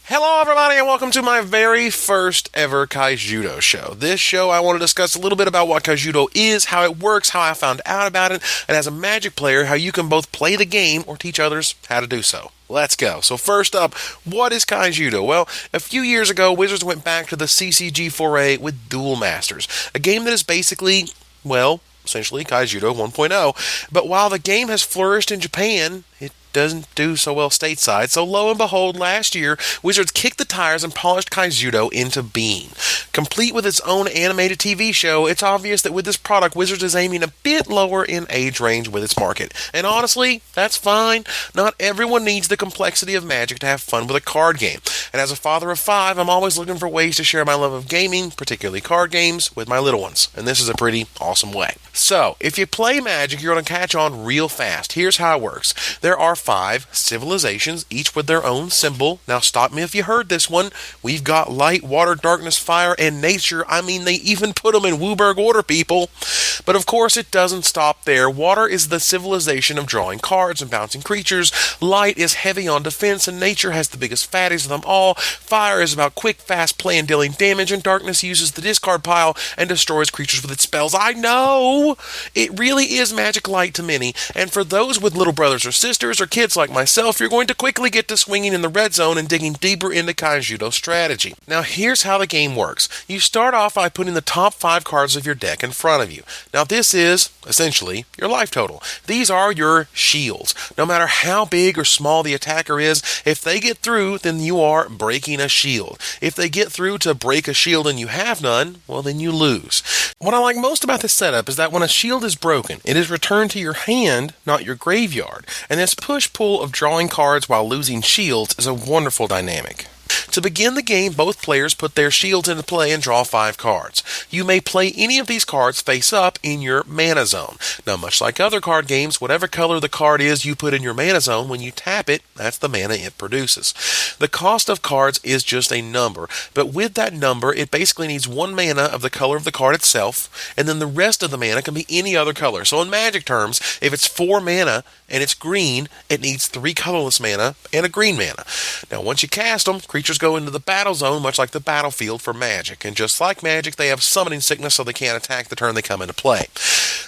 Hello, everybody, and welcome to my very first ever Kaijudo show. This show, I want to discuss a little bit about what Kaijudo is, how it works, how I found out about it, and as a Magic player, how you can both play the game or teach others how to do so. Let's go. So first up, what is Kaijudo? Well, a few years ago, Wizards went back to the CCG foray with Duel Masters, a game that is basically, well, essentially Kaijudo 1.0. But while the game has flourished in Japan, it doesn't do so well stateside, so lo and behold, last year, Wizards kicked the tires and polished Kaijudo into being. Complete with its own animated TV show, it's obvious that with this product, Wizards is aiming a bit lower in age range with its market. And honestly, that's fine. Not everyone needs the complexity of Magic to have fun with a card game. And as a father of 5, I'm always looking for ways to share my love of gaming, particularly card games, with my little ones. And this is a pretty awesome way. So, if you play Magic, you're going to catch on real fast. Here's how it works. There are 5 civilizations, each with their own symbol. Now stop me if you heard this one. We've got light, water, darkness, fire, and nature. I mean, they even put them in Wooburg order, people. But of course, it doesn't stop there. Water is the civilization of drawing cards and bouncing creatures. Light is heavy on defense, and nature has the biggest fatties of them all. Fire is about quick, fast play and dealing damage, and darkness uses the discard pile and destroys creatures with its spells. I know! It really is Magic Light to many, and for those with little brothers or sisters or kids like myself, you're going to quickly get to swinging in the red zone and digging deeper into Kaijudo strategy. Now here's how the game works. You start off by putting the top 5 cards of your deck in front of you. Now this is, essentially, your life total. These are your shields. No matter how big or small the attacker is, if they get through, then you are breaking a shield. If they get through to break a shield and you have none, well then you lose. What I like most about this setup is that when a shield is broken, it is returned to your hand, not your graveyard. And this push-pull of drawing cards while losing shields is a wonderful dynamic. To begin the game, both players put their shields into play and draw 5 cards. You may play any of these cards face up in your mana zone. Now, much like other card games, whatever color the card is you put in your mana zone, when you tap it, that's the mana it produces. The cost of cards is just a number, but with that number, it basically needs 1 mana of the color of the card itself, and then the rest of the mana can be any other color. So in Magic terms, if it's 4 mana and it's green, it needs 3 colorless mana and a green mana. Now, once you cast them, creatures go into the battle zone, much like the battlefield for Magic. And just like Magic, they have summoning sickness, so they can't attack the turn they come into play.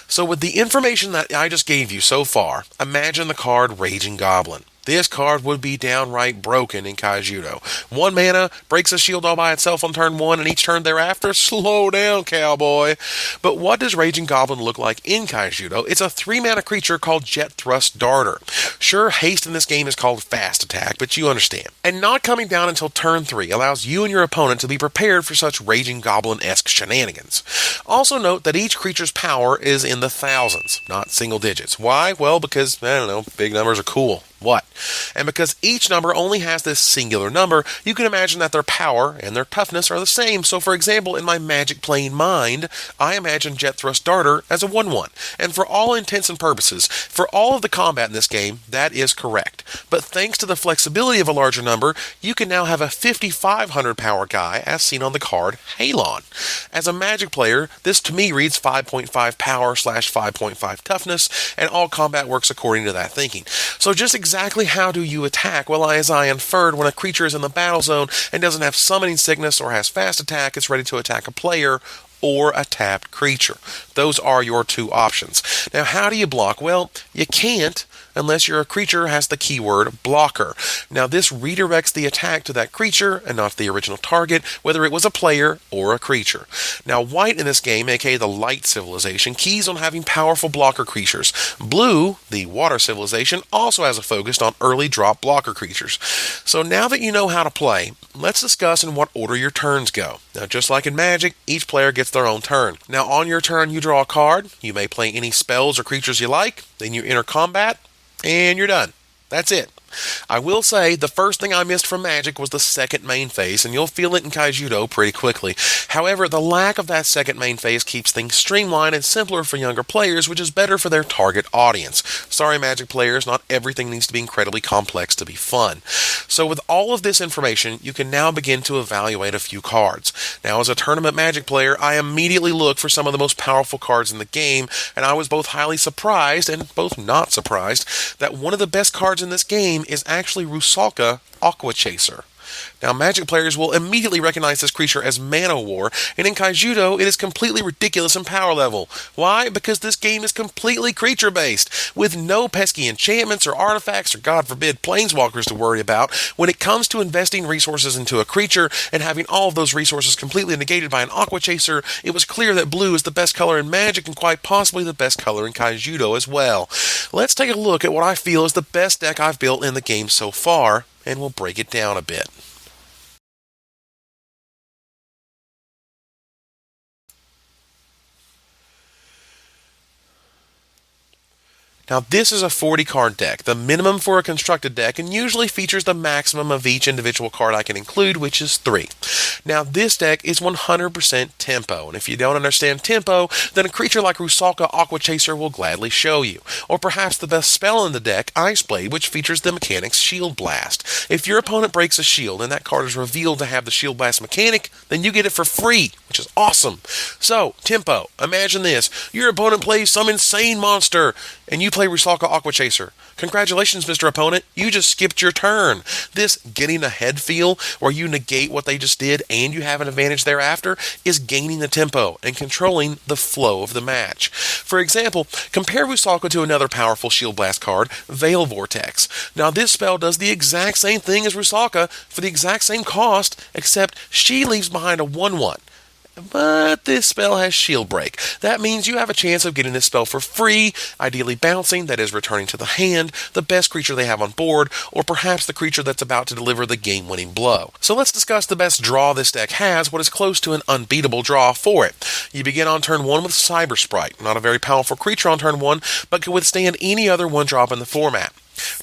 So with the information that I just gave you so far, imagine the card Raging Goblin. This card would be downright broken in Kaijudo. 1 mana, breaks a shield all by itself on turn 1, and each turn thereafter, slow down, cowboy. But what does Raging Goblin look like in Kaijudo? It's a 3 mana creature called Jet Thrust Darter. Sure, haste in this game is called fast attack, but you understand. And not coming down until turn 3 allows you and your opponent to be prepared for such Raging Goblin-esque shenanigans. Also note that each creature's power is in the thousands, not single digits. Why? Well, because, I don't know, big numbers are cool. What? And because each number only has this singular number, you can imagine that their power and their toughness are the same. So for example, in my Magic playing mind, I imagine Jet Thrust Darter as a 1/1. And for all intents and purposes, for all of the combat in this game, that is correct. But thanks to the flexibility of a larger number, you can now have a 5,500 power guy as seen on the card Halon. As a Magic player, this to me reads 5.5 power / 5.5 toughness, and all combat works according to that thinking. So just exactly how do you attack? Well, as I inferred, when a creature is in the battle zone and doesn't have summoning sickness or has fast attack, it's ready to attack a player or a tapped creature. Those are your 2 options. Now, how do you block? Well, you can't unless your creature has the keyword blocker. Now, this redirects the attack to that creature and not the original target, whether it was a player or a creature. Now, white in this game, aka the light civilization, keys on having powerful blocker creatures. Blue, the water civilization, also has a focus on early drop blocker creatures. So now that you know how to play, let's discuss in what order your turns go. Now, just like in Magic, each player gets their own turn. Now, on your turn, you draw a card. You may play any spells or creatures you like. Then you enter combat, and you're done. That's it. I will say the first thing I missed from Magic was the second main phase, and you'll feel it in Kaijudo pretty quickly. However, the lack of that second main phase keeps things streamlined and simpler for younger players, which is better for their target audience. Sorry, Magic players, not everything needs to be incredibly complex to be fun. So with all of this information, you can now begin to evaluate a few cards. Now, as a tournament Magic player, I immediately looked for some of the most powerful cards in the game, and I was both highly surprised and both not surprised that one of the best cards in this game is actually Rusalka Aqua Chaser. Now, Magic players will immediately recognize this creature as Manowar, and in Kaijudo, it is completely ridiculous in power level. Why? Because this game is completely creature-based, with no pesky enchantments or artifacts or, God forbid, planeswalkers to worry about. When it comes to investing resources into a creature and having all of those resources completely negated by an Aqua Chaser, it was clear that blue is the best color in Magic and quite possibly the best color in Kaijudo as well. Let's take a look at what I feel is the best deck I've built in the game so far, and we'll break it down a bit. Now, this is a 40-card deck, the minimum for a constructed deck, and usually features the maximum of each individual card I can include, which is 3. Now, this deck is 100% tempo, and if you don't understand tempo, then a creature like Rusalka Aqua Chaser will gladly show you. Or perhaps the best spell in the deck, Ice Blade, which features the mechanics Shield Blast. If your opponent breaks a shield and that card is revealed to have the Shield Blast mechanic, then you get it for free, which is awesome. So, tempo. Imagine this. Your opponent plays some insane monster, and you play Rusalka Aqua Chaser. Congratulations, Mr. Opponent. You just skipped your turn. This getting ahead feel, where you negate what they just did and you have an advantage thereafter, is gaining the tempo and controlling the flow of the match. For example, compare Rusalka to another powerful Shield Blast card, Veil Vortex. Now, this spell does the exact same thing as Rusalka for the exact same cost, except she leaves behind a 1/1. But this spell has Shield Break. That means you have a chance of getting this spell for free, ideally bouncing, that is returning to the hand, the best creature they have on board, or perhaps the creature that's about to deliver the game-winning blow. So let's discuss the best draw this deck has, what is close to an unbeatable draw for it. You begin on turn 1 with Cyber Sprite, not a very powerful creature on turn 1, but can withstand any other 1-drop in the format.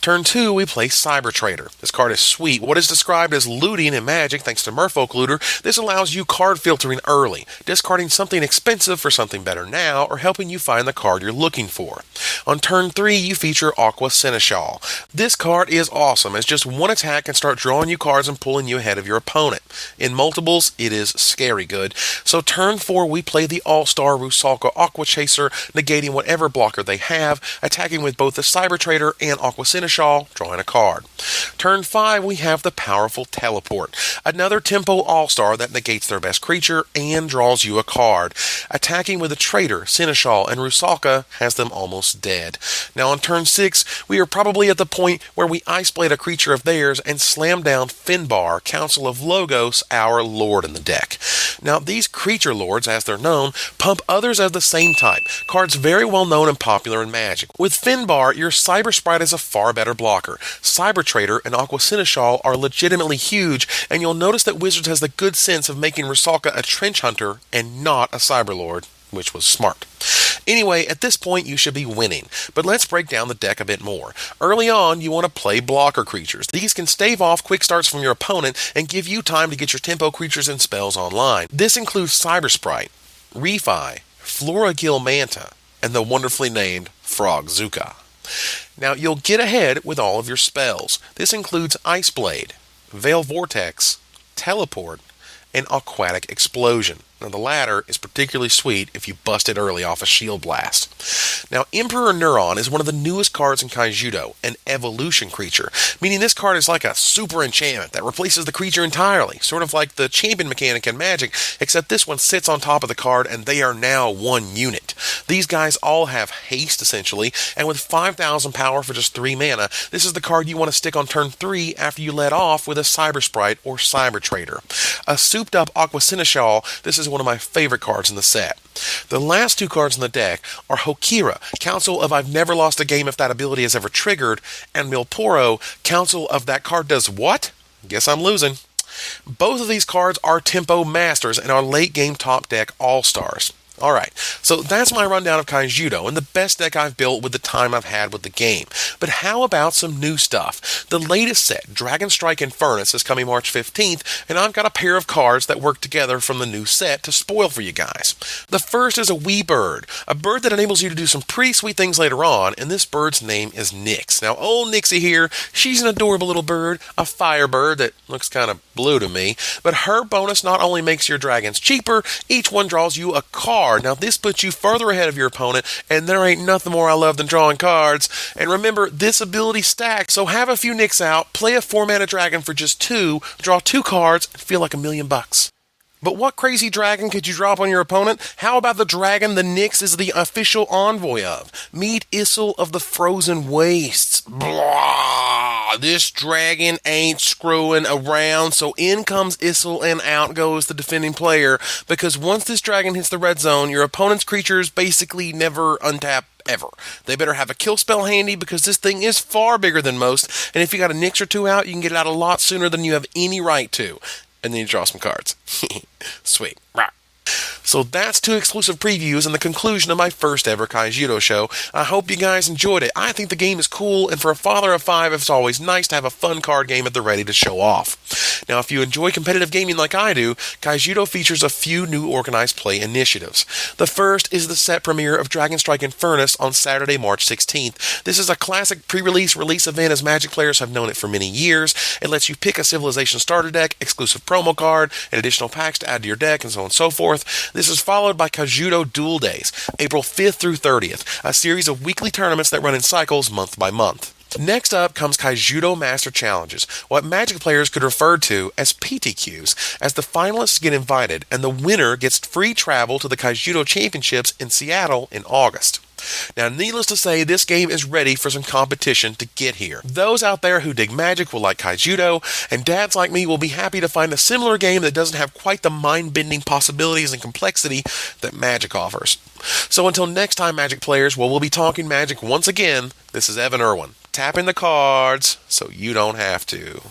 Turn 2, we play Cyber Trader. This card is sweet. What is described as looting in Magic, thanks to Merfolk Looter, this allows you card filtering early, discarding something expensive for something better now, or helping you find the card you're looking for. On turn 3, you feature Aqua Seneschal. This card is awesome, as just one attack can start drawing you cards and pulling you ahead of your opponent. In multiples, it is scary good. So turn 4, we play the All-Star Rusalka Aqua Chaser, negating whatever blocker they have, attacking with both the Cyber Trader and Aqua Seneschal, drawing a card. Turn 5, we have the powerful Teleport, another tempo all-star that negates their best creature and draws you a card. Attacking with the Trader, Seneschal, and Rusalka has them almost dead. Now on turn 6, we are probably at the point where we Ice Blade a creature of theirs and slam down Finbar, Council of Logos, our lord in the deck. Now these creature lords, as they're known, pump others of the same type, cards very well known and popular in Magic. With Finbar, your Cyber Sprite is a far better blocker. Cyber Trader and Aqua Seneschal are legitimately huge, and you'll notice that Wizards has the good sense of making Rusalka a Trench Hunter and not a Cyberlord, which was smart. Anyway, at this point you should be winning, but let's break down the deck a bit more. Early on, you want to play blocker creatures. These can stave off quick starts from your opponent and give you time to get your tempo creatures and spells online. This includes Cyber Sprite, Refi, Floragil Manta, and the wonderfully named Frogzuka. Now, you'll get ahead with all of your spells. This includes Ice Blade, Veil Vortex, Teleport, and Aquatic Explosion. Now, the latter is particularly sweet if you bust it early off a Shield Blast. Now, Emperor Neuron is one of the newest cards in Kaijudo, an evolution creature, meaning this card is like a super enchantment that replaces the creature entirely, sort of like the champion mechanic in Magic, except this one sits on top of the card and they are now one unit. These guys all have haste, essentially, and with 5,000 power for just 3 mana, this is the card you want to stick on turn 3 after you let off with a Cyber Sprite or Cyber Trader. A souped up Aqua Seneschal, this is one of my favorite cards in the set. The last 2 cards in the deck are Hokira, Council of I've never lost a game if that ability is ever triggered, and Milporo, Council of that card does what? Guess I'm losing. Both of these cards are tempo masters and are late game top deck all-stars. Alright, so that's my rundown of Kaijudo and the best deck I've built with the time I've had with the game. But how about some new stuff? The latest set, Dragonstrike Infernus, is coming March 15th, and I've got a pair of cards that work together from the new set to spoil for you guys. The first is a wee bird, a bird that enables you to do some pretty sweet things later on, and this bird's name is Nyx. Now, old Nixie here, she's an adorable little bird, a fire bird that looks kind of blue to me, but her bonus not only makes your dragons cheaper, each one draws you a card card. Now, this puts you further ahead of your opponent, and there ain't nothing more I love than drawing cards. And remember, this ability stacks, so have a few nicks out, play a 4-mana dragon for just 2, draw 2 cards, and feel like $1,000,000. But what crazy dragon could you drop on your opponent? How about the dragon the Nyx is the official envoy of? Meet Issel of the Frozen Wastes. Blah! This dragon ain't screwing around, so in comes Issel and out goes the defending player, because once this dragon hits the red zone, your opponent's creatures basically never untap ever. They better have a kill spell handy, because this thing is far bigger than most, and if you got a Nyx or 2 out, you can get it out a lot sooner than you have any right to. And then you draw some cards. Sweet. Rock. So that's 2 exclusive previews and the conclusion of my first ever Kaijudo show. I hope you guys enjoyed it. I think the game is cool, and for a father of 5, it's always nice to have a fun card game at the ready to show off. Now, if you enjoy competitive gaming like I do, Kaijudo features a few new organized play initiatives. The first is the set premiere of Dragonstrike Infernus on Saturday, March 16th. This is a classic pre-release release event as Magic players have known it for many years. It lets you pick a Civilization starter deck, exclusive promo card, and additional packs to add to your deck, and so on and so forth. This is followed by Kaijudo Duel Days, April 5th through 30th, a series of weekly tournaments that run in cycles month by month. Next up comes Kaijudo Master Challenges, what Magic players could refer to as PTQs, as the finalists get invited and the winner gets free travel to the Kaijudo Championships in Seattle in August. Now, needless to say, this game is ready for some competition to get here. Those out there who dig Magic will like Kaijudo, and dads like me will be happy to find a similar game that doesn't have quite the mind-bending possibilities and complexity that Magic offers. So until next time, Magic players, we'll be talking Magic once again. This is Evan Irwin, tapping the cards so you don't have to.